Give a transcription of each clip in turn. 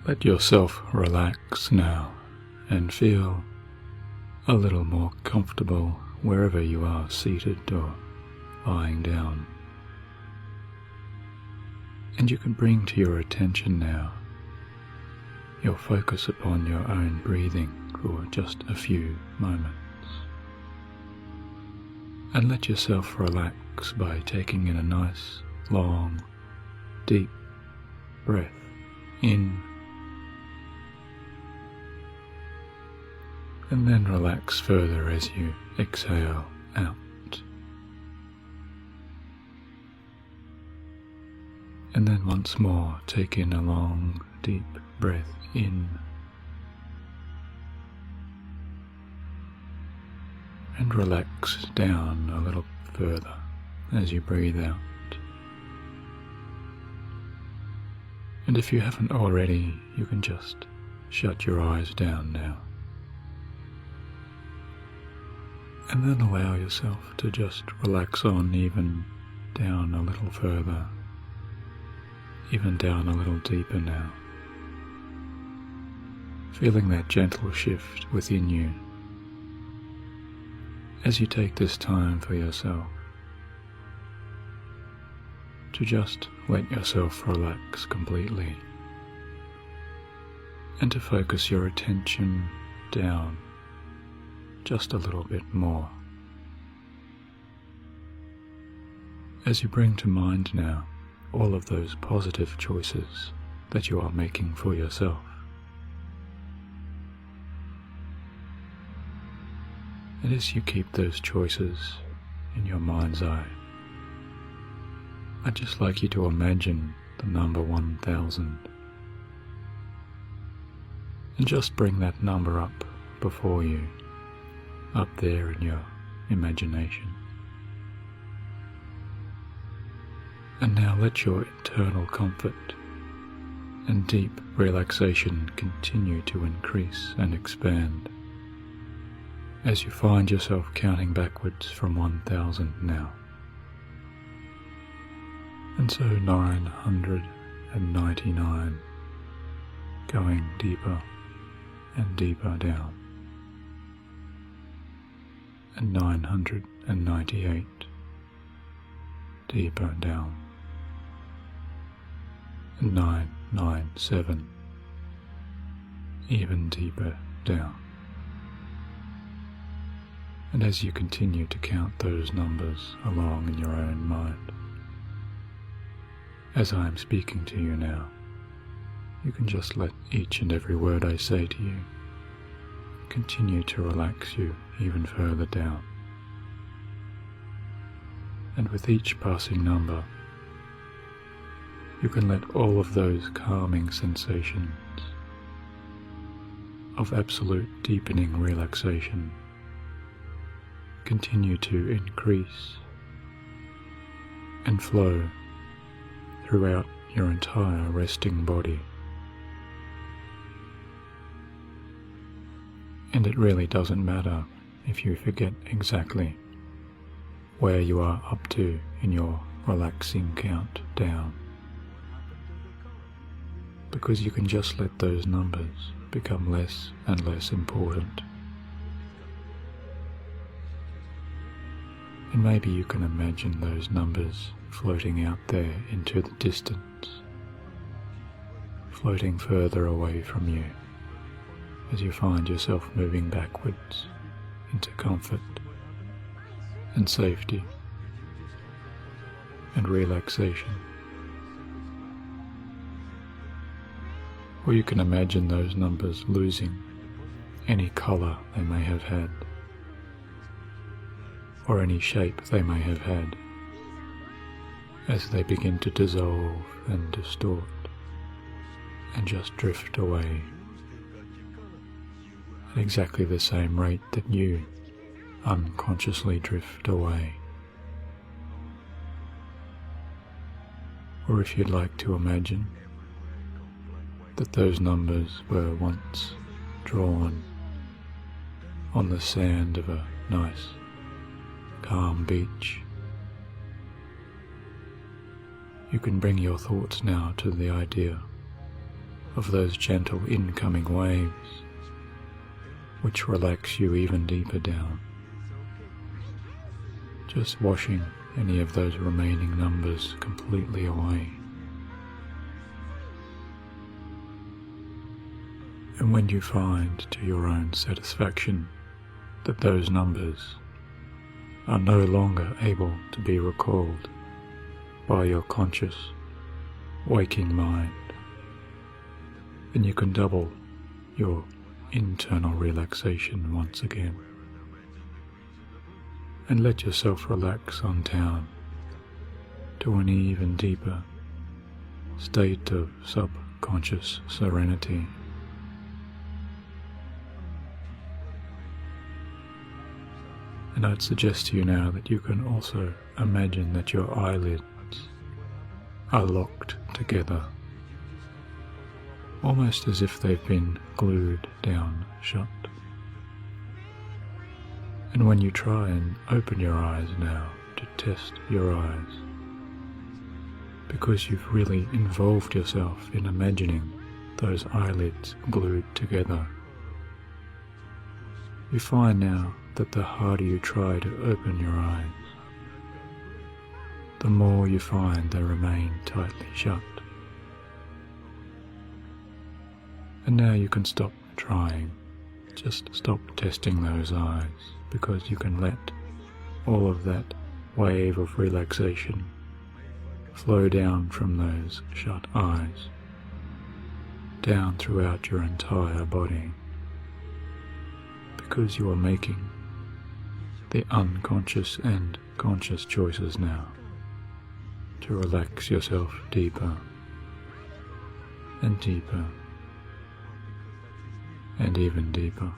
Let yourself relax now and feel a little more comfortable wherever you are seated or lying down. And you can bring to your attention now your focus upon your own breathing for just a few moments. And let yourself relax by taking in a nice, long, deep breath in, and then relax further as you exhale out. And then once more take in a long, deep breath in, and relax down a little further as you breathe out. And if you haven't already, you can just shut your eyes down now. And then allow yourself to just relax on even down a little further, even down a little deeper now. Feeling that gentle shift within you as you take this time for yourself to just let yourself relax completely and to focus your attention down just a little bit more. As you bring to mind now all of those positive choices that you are making for yourself. And as you keep those choices in your mind's eye, I'd just like you to imagine the number 1000 and just bring that number up before you, up there in your imagination. And now let your internal comfort and deep relaxation continue to increase and expand as you find yourself counting backwards from 1000 now. And so 999, going deeper and deeper down, and 998, deeper down, and 997, even deeper down. And as you continue to count those numbers along in your own mind, as I am speaking to you now, you can just let each and every word I say to you continue to relax you even further down. And with each passing number, you can let all of those calming sensations of absolute deepening relaxation continue to increase and flow throughout your entire resting body. And it really doesn't matter if you forget exactly where you are up to in your relaxing count down, because you can just let those numbers become less and less important. And maybe you can imagine those numbers floating out there into the distance, floating further away from you as you find yourself moving backwards into comfort and safety and relaxation. Or you can imagine those numbers losing any colour they may have had, or any shape they may have had, as they begin to dissolve and distort and just drift away at exactly the same rate that you unconsciously drift away. Or if you'd like to imagine that those numbers were once drawn on the sand of a nice, calm beach, you can bring your thoughts now to the idea of those gentle incoming waves, which relax you even deeper down, just washing any of those remaining numbers completely away. And when you find to your own satisfaction that those numbers are no longer able to be recalled by your conscious, waking mind, then you can double your internal relaxation once again and let yourself relax on down to an even deeper state of subconscious serenity. And I'd suggest to you now that you can also imagine that your eyelids are locked together, almost as if they've been glued down shut. And when you try and open your eyes now to test your eyes, because you've really involved yourself in imagining those eyelids glued together, you find now that the harder you try to open your eyes, the more you find they remain tightly shut. And now you can stop trying, just stop testing those eyes, because you can let all of that wave of relaxation flow down from those shut eyes, down throughout your entire body, because you are making the unconscious and conscious choices now to relax yourself deeper and deeper and even deeper.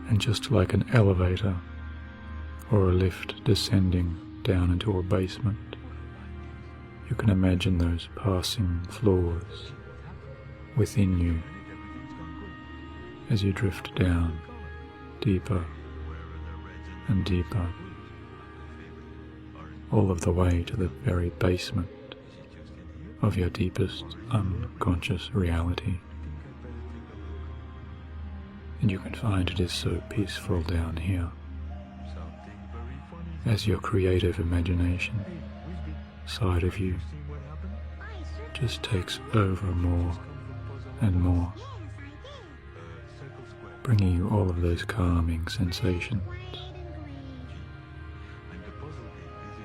And just like an elevator or a lift descending down into a basement, you can imagine those passing floors within you as you drift down deeper and deeper, all of the way to the very basement of your deepest unconscious reality. And you can find it is so peaceful down here as your creative imagination side of you just takes over more and more, bringing you all of those calming sensations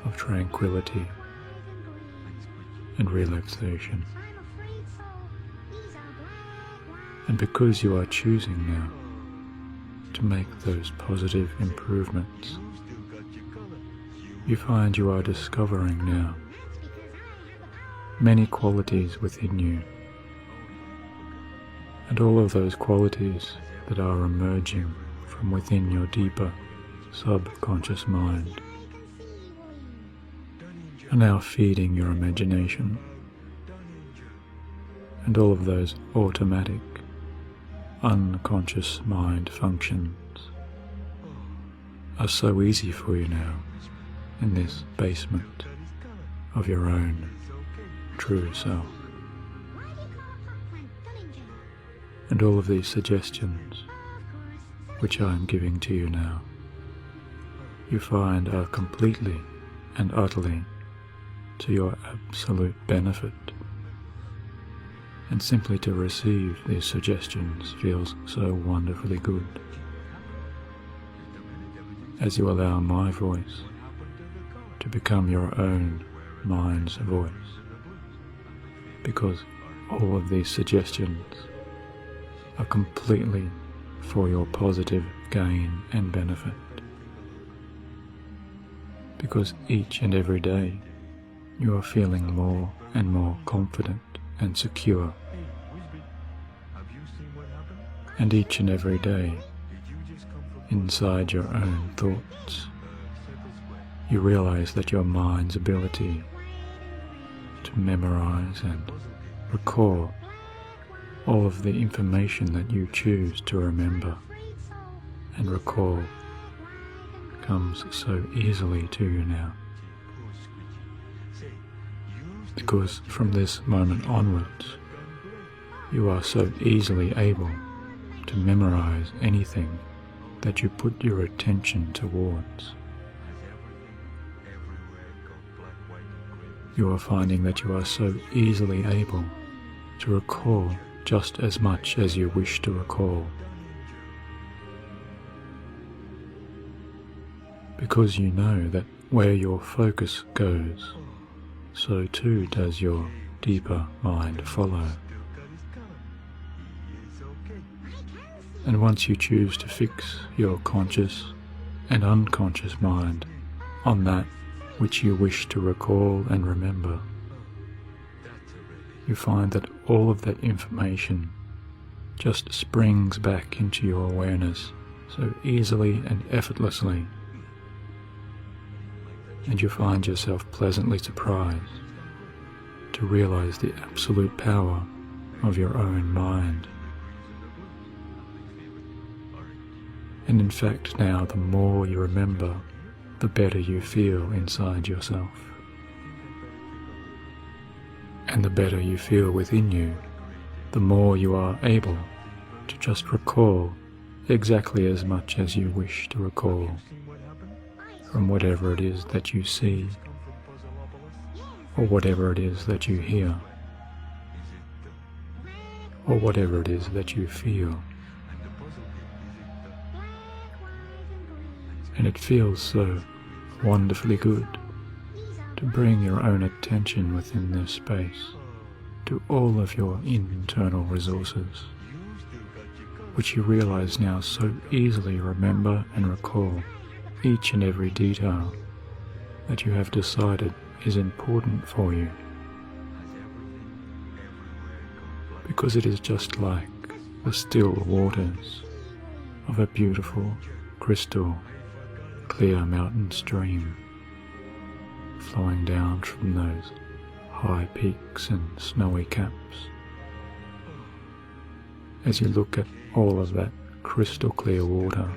of tranquility and relaxation. And because you are choosing now to make those positive improvements, you find you are discovering now many qualities within you, and all of those qualities that are emerging from within your deeper subconscious mind are now feeding your imagination, and all of those automatic unconscious mind functions are so easy for you now in this basement of your own true self. And all of these suggestions which I am giving to you now, you find are completely and utterly to your absolute benefit, and simply to receive these suggestions feels so wonderfully good as you allow my voice to become your own mind's voice, because all of these suggestions are completely for your positive gain and benefit, because each and every day you are feeling more and more confident and secure, and each and every day inside your own thoughts you realize that your mind's ability to memorize and recall all of the information that you choose to remember and recall comes so easily to you now. because from this moment onwards, you are so easily able to memorize anything that you put your attention towards. You are finding that you are so easily able to recall just as much as you wish to recall, because you know that where your focus goes, so too does your deeper mind follow. And once you choose to fix your conscious and unconscious mind on that which you wish to recall and remember, you find that all of that information just springs back into your awareness so easily and effortlessly, and you find yourself pleasantly surprised to realize the absolute power of your own mind. And in fact now, the more you remember, the better you feel inside yourself. And the better you feel within you, the more you are able to just recall exactly as much as you wish to recall from whatever it is that you see, or whatever it is that you hear, or whatever it is that you feel. And it feels so wonderfully good to bring your own attention within this space to all of your internal resources, which you realize now so easily remember and recall each and every detail that you have decided is important for you, because it is just like the still waters of a beautiful, crystal, clear mountain stream flowing down from those high peaks and snowy caps. As you look at all of that crystal clear water,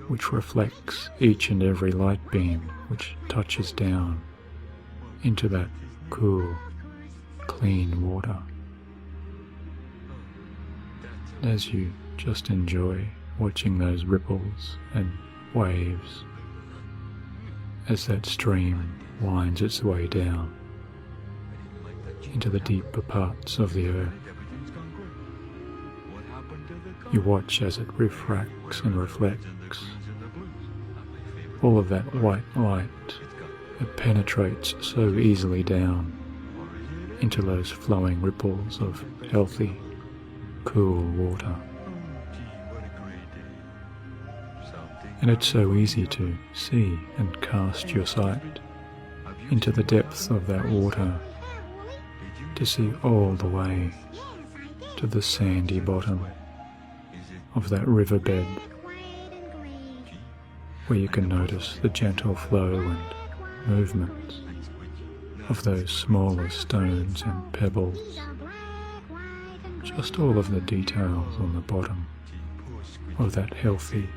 which reflects each and every light beam which touches down into that cool, clean water. And as you just enjoy watching those ripples and waves as that stream winds its way down into the deeper parts of the earth, you watch as it refracts and reflects all of that white light that penetrates so easily down into those flowing ripples of healthy, cool water. And it's so easy to see and cast your sight into the depths of that water, to see all the way to the sandy bottom of that riverbed, where you can notice the gentle flow and movements of those smaller stones and pebbles, just all of the details on the bottom of that healthy,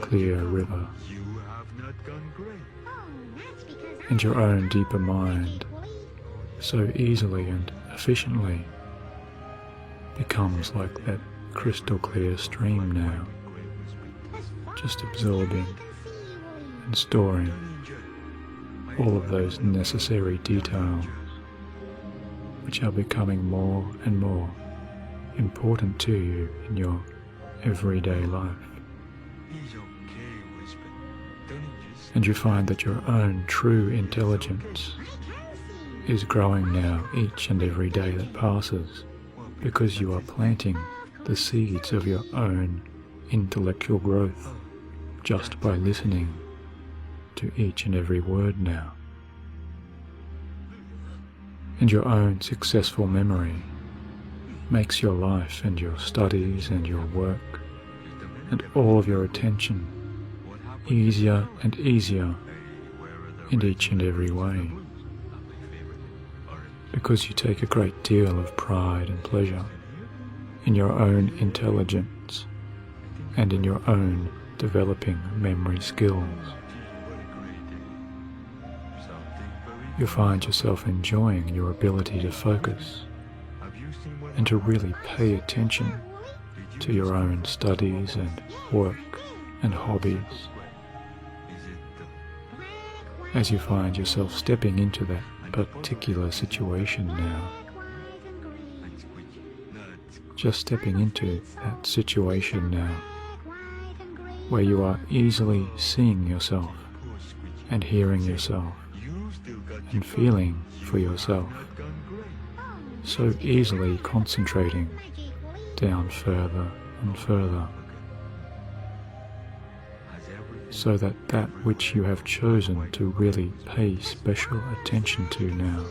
clear river. And your own deeper mind so easily and efficiently becomes like that crystal clear stream now, just absorbing and storing all of those necessary details which are becoming more and more important to you in your everyday life. And you find that your own true intelligence is growing now each and every day that passes, because you are planting the seeds of your own intellectual growth just by listening to each and every word now. And your own successful memory makes your life and your studies and your work and all of your attention easier and easier in each and every way, because you take a great deal of pride and pleasure in your own intelligence and in your own developing memory skills. you find yourself enjoying your ability to focus and to really pay attention to your own studies and work and hobbies. As you find yourself stepping into that particular situation now, just stepping into that situation now, where you are easily seeing yourself and hearing yourself and feeling for yourself, so easily concentrating down further and further, so that which you have chosen to really pay special attention to now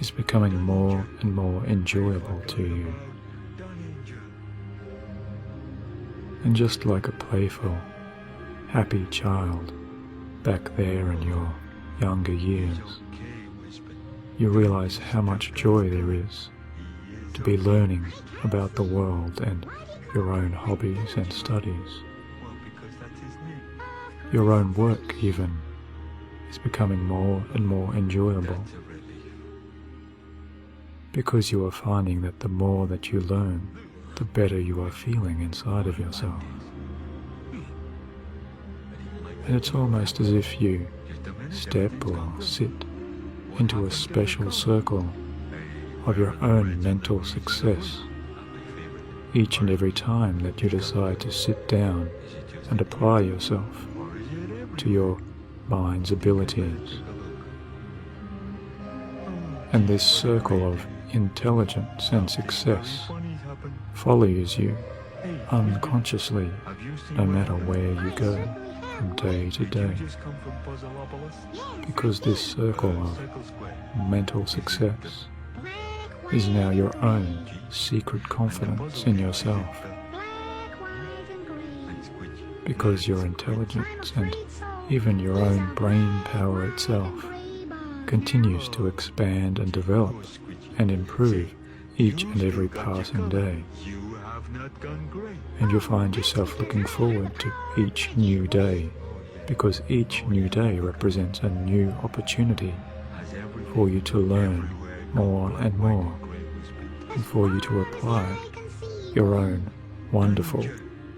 is becoming more and more enjoyable to you. And just like a playful, happy child back there in your younger years, you realize how much joy there is to be learning about the world and your own hobbies and studies. Your own work even is becoming more and more enjoyable, because you are finding that the more that you learn, the better you are feeling inside of yourself. And it's almost as if you step or sit into a special circle of your own mental success each and every time that you decide to sit down and apply yourself to your mind's abilities. And this circle of intelligence and success follows you unconsciously no matter where you go from day to day, because this circle of mental success is now your own secret confidence in yourself, because your intelligence and even your own brain power itself continues to expand and develop and improve each and every passing day. And you find yourself looking forward to each new day, because each new day represents a new opportunity for you to learn more and more, and for you to apply your own wonderful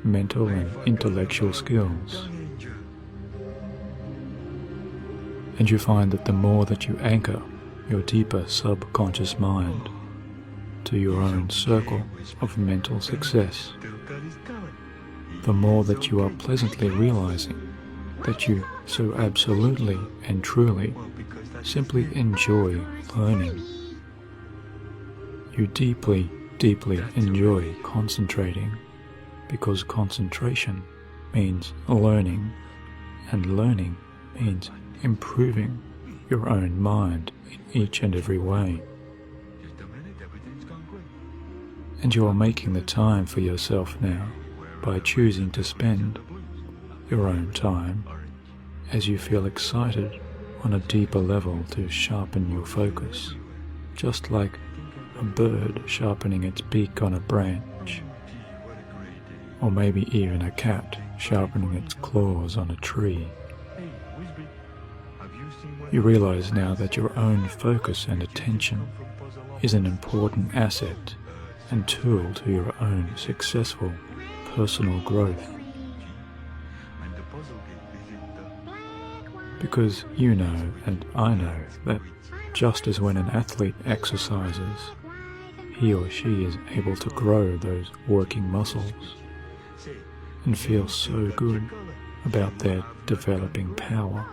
mental and intellectual skills. And you find that the more that you anchor your deeper subconscious mind to your own circle of mental success, the more that you are pleasantly realizing that you so absolutely and truly simply enjoy learning. You deeply, deeply enjoy concentrating, because concentration means learning, and learning means improving your own mind in each and every way. And you are making the time for yourself now by choosing to spend your own time as you feel excited on a deeper level to sharpen your focus, just like a bird sharpening its beak on a branch, or maybe even a cat sharpening its claws on a tree. You realize now that your own focus and attention is an important asset and tool to your own successful personal growth. Because you know and I know that just as when an athlete exercises, he or she is able to grow those working muscles and feel so good about their developing power.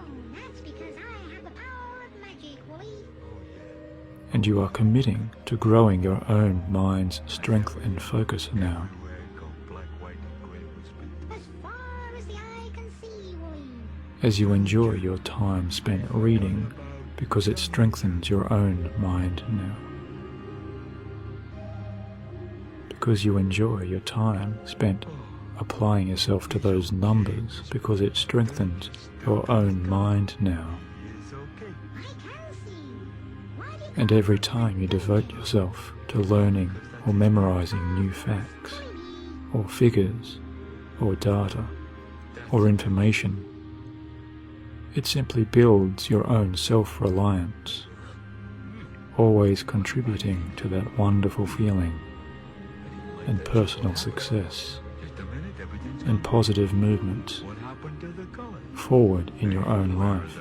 And you are committing to growing your own mind's strength and focus now. As you enjoy your time spent reading, because it strengthens your own mind now. Because you enjoy your time spent applying yourself to those numbers, because it strengthens your own mind now. And every time you devote yourself to learning or memorizing new facts, or figures, or data, or information, It simply builds your own self-reliance, always contributing to that wonderful feeling and personal success and positive movement forward in your own life.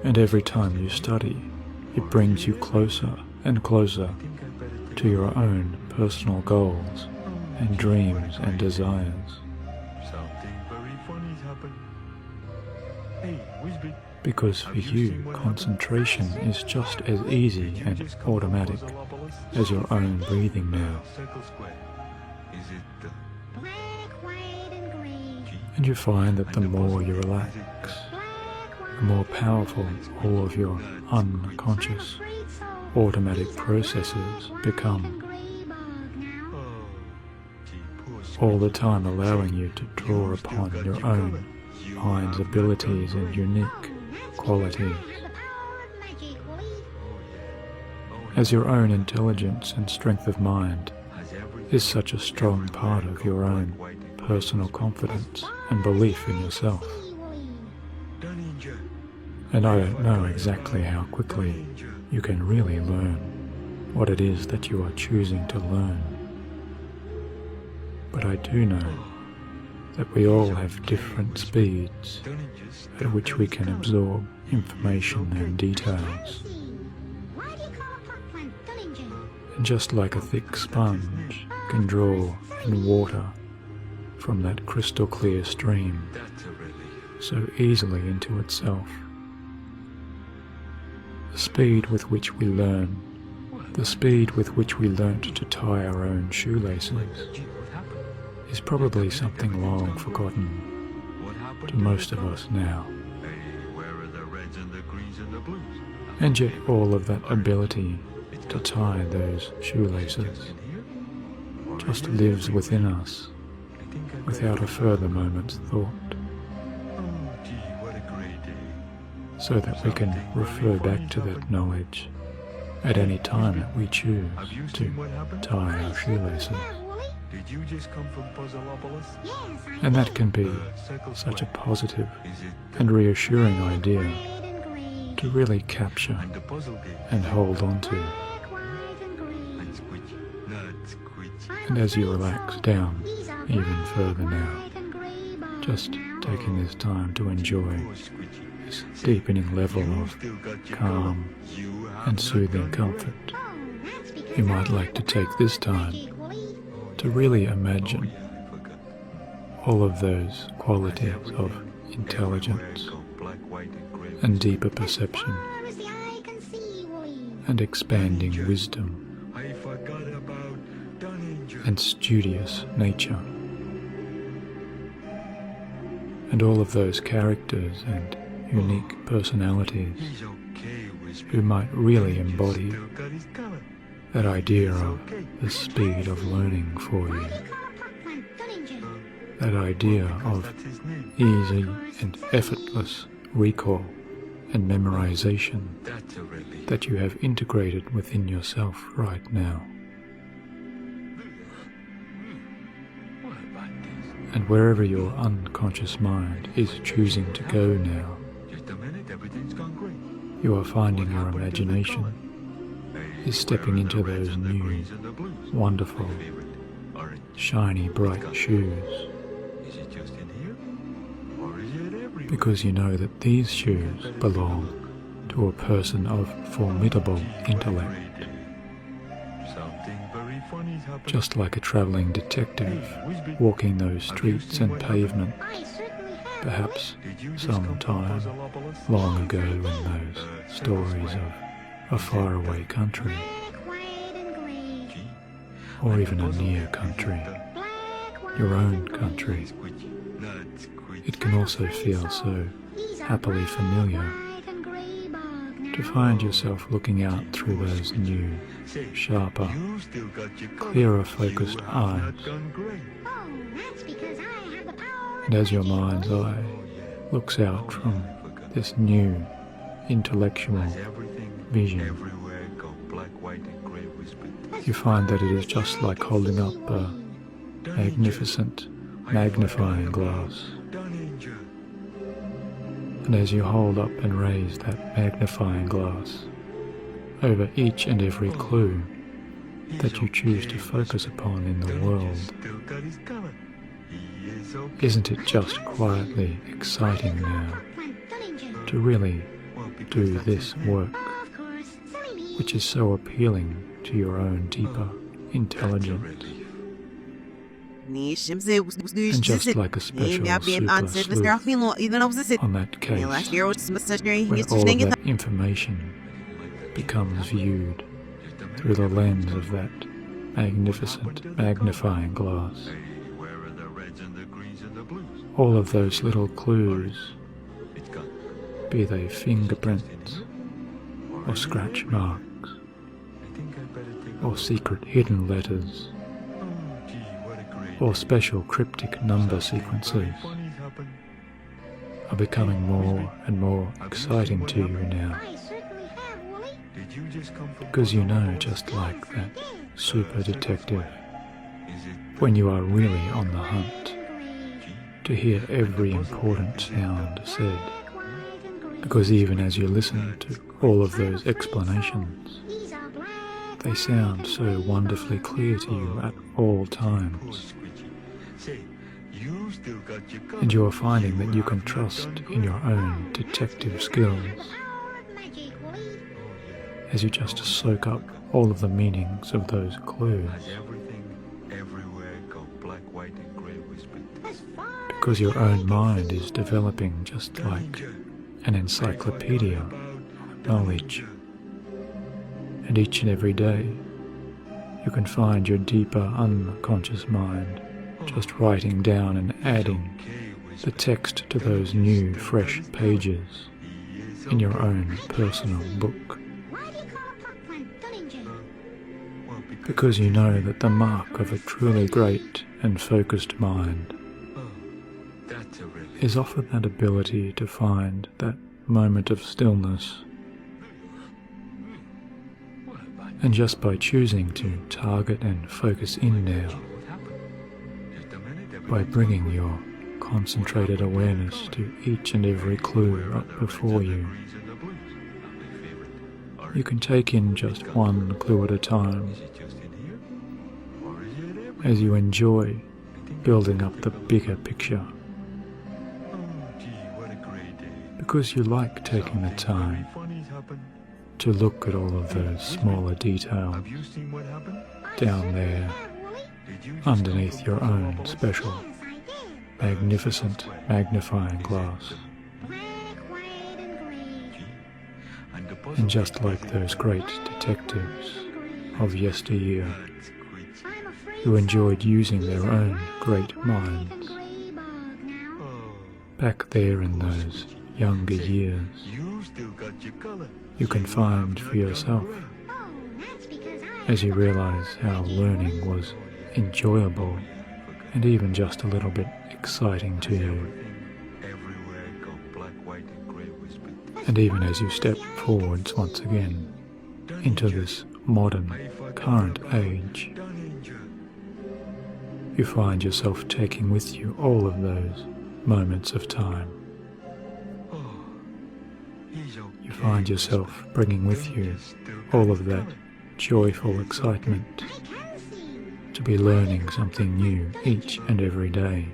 And every time you study, it brings you closer and closer to your own personal goals and dreams and desires. Because for you, concentration is just as easy and automatic as your own breathing now. And you find that the more you relax, the more powerful all of your unconscious, automatic processes become, all the time allowing you to draw upon your own mind's abilities and unique qualities. As your own intelligence and strength of mind is such a strong part of your own personal confidence and belief in yourself. And I don't know exactly how quickly you can really learn what it is that you are choosing to learn. But I do know that we all have different speeds at which we can absorb information and details. And just like a thick sponge can draw in water from that crystal clear stream so easily into itself, the speed with which we learn, the speed with which we learnt to tie our own shoelaces, is probably something long forgotten to most of us now. And yet all of that ability to tie those shoelaces just lives within us without a further moment's thought, so that we can refer back to that knowledge at any time that we choose to tie our shoelaces. Did you just come from Puzzleopolis? And that can be such a positive and reassuring idea to really capture and hold on to. And as you relax down even further now, just taking this time to enjoy this deepening level of calm and soothing comfort, you might like to take this time to really imagine all of those qualities of intelligence and deeper perception and expanding wisdom and studious nature, and all of those characters and unique personalities who might really embody that idea of the speed of learning for you, that idea of easy and effortless recall and memorization that you have integrated within yourself right now. And wherever your unconscious mind is choosing to go now, you are finding your imagination is stepping into those new, wonderful, shiny, bright shoes. Because you know that these shoes belong to a person of formidable intellect. Just like a travelling detective walking those streets and pavements, perhaps some time long ago in those stories of a faraway country, or even a near country, your own country. It can also feel so happily familiar to find yourself looking out through those new, sharper, clearer focused eyes. And as your mind's eye looks out from this new intellectual vision, you find that it is just like holding up a magnificent magnifying glass. And as you hold up and raise that magnifying glass over each and every clue that you choose to focus upon in the world, isn't it just quietly exciting now to really do this work, which is so appealing to your own deeper intelligence? And just like a special super sleuth on that case, where all of that information becomes viewed through the lens of that magnificent magnifying glass. All of those little clues, be they fingerprints or scratch marks or secret hidden letters or special cryptic number sequences, are becoming more and more exciting to you now, because you know, just like that super detective, when you are really on the hunt to hear every important sound said, because even as you listen to all of those explanations, they sound so wonderfully clear to you at all times. And you are finding that you can trust in your own detective skills as you just soak up all of the meanings of those clues, because your own mind is developing just like an encyclopedia of knowledge. And each and every day you can find your deeper unconscious mind just writing down and adding the text to those new, fresh pages in your own personal book. Because you know that the mark of a truly great and focused mind is often that ability to find that moment of stillness. And just by choosing to target and focus in now, by bringing your concentrated awareness to each and every clue right before you, you can take in just one clue at a time as you enjoy building up the bigger picture, because you like taking the time to look at all of those smaller details down there underneath your own special, magnificent magnifying glass. And just like those great detectives of yesteryear who enjoyed using their own great minds, back there in those younger years, you can find for yourself, as you realize how learning was enjoyable and even just a little bit exciting to you. And even as you step forwards once again into this modern, current age, you find yourself taking with you all of those moments of time. You find yourself bringing with you all of that joyful excitement to be learning something new each and every day.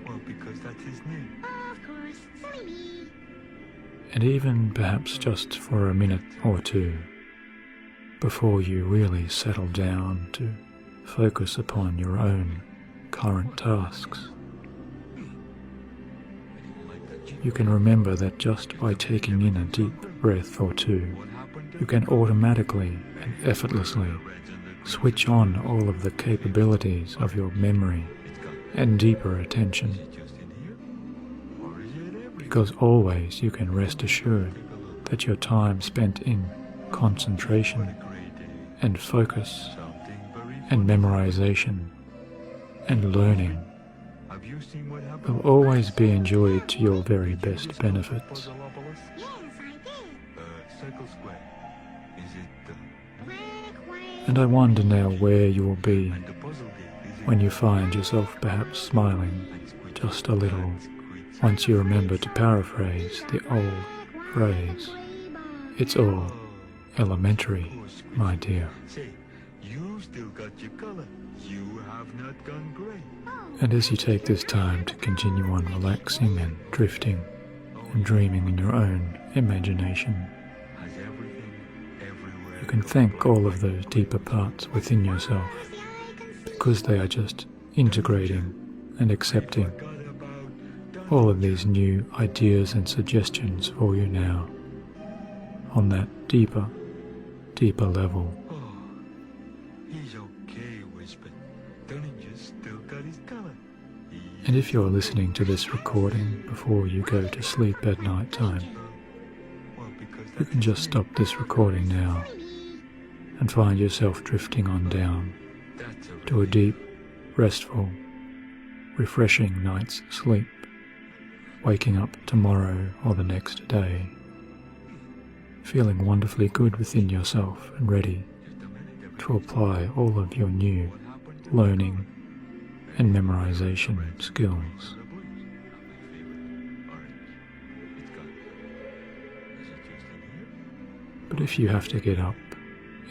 And even perhaps just for a minute or two before you really settle down to focus upon your own current tasks, you can remember that just by taking in a deep breath or two, you can automatically and effortlessly switch on all of the capabilities of your memory and deeper attention, because always you can rest assured that your time spent in concentration and focus and memorization and learning will always be enjoyed to your very best benefits. And I wonder now where you will be when you find yourself perhaps smiling just a little once you remember to paraphrase the old phrase, "It's all elementary, my dear." Say, you still got your color. You have not gone gray. And as you take this time to continue on relaxing and drifting and dreaming in your own imagination, Has everything everywhere. you can thank all of those deeper parts within yourself because they are just integrating and accepting Forgot about all of these new ideas and suggestions for you now on that deeper level. Oh, he's okay, Whisper. Dunninger's still got his color. And if you're listening to this recording before you go to sleep at night time, Well, because you can just stop this recording now and find yourself drifting on down that's a to a deep, restful, refreshing night's sleep, waking up tomorrow or the next day, feeling wonderfully good within yourself and ready to apply all of your new learning and memorization skills. But if you have to get up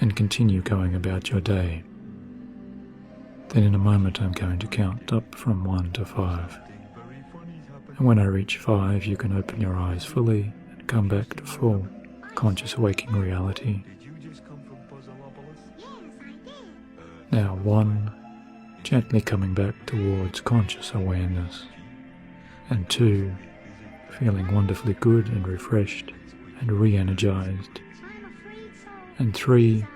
and continue going about your day, then in a moment I'm going to count up from 1 to 5. And when I reach 5, you can open your eyes fully and come back to full conscious waking reality. Did you just come from Puzzleopolis? Now 1, gently coming back towards conscious awareness. And 2, feeling wonderfully good and refreshed and re-energized. And 3,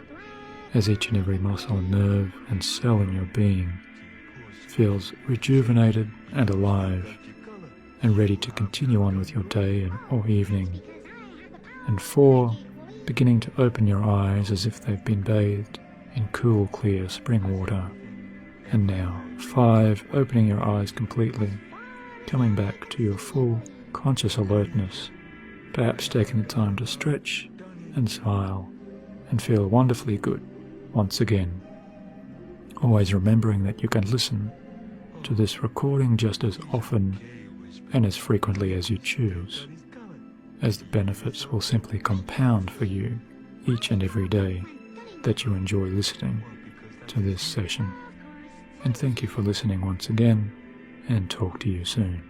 as each and every muscle, nerve and cell in your being feels rejuvenated and alive and ready to continue on with your day or evening. And 4, beginning to open your eyes as if they've been bathed in cool, clear spring water. And now 5, opening your eyes completely, coming back to your full conscious alertness, perhaps taking the time to stretch and smile and feel wonderfully good once again. Always remembering that you can listen to this recording just as often and as frequently as you choose, as the benefits will simply compound for you each and every day that you enjoy listening to this session. And thank you for listening once again, and talk to you soon.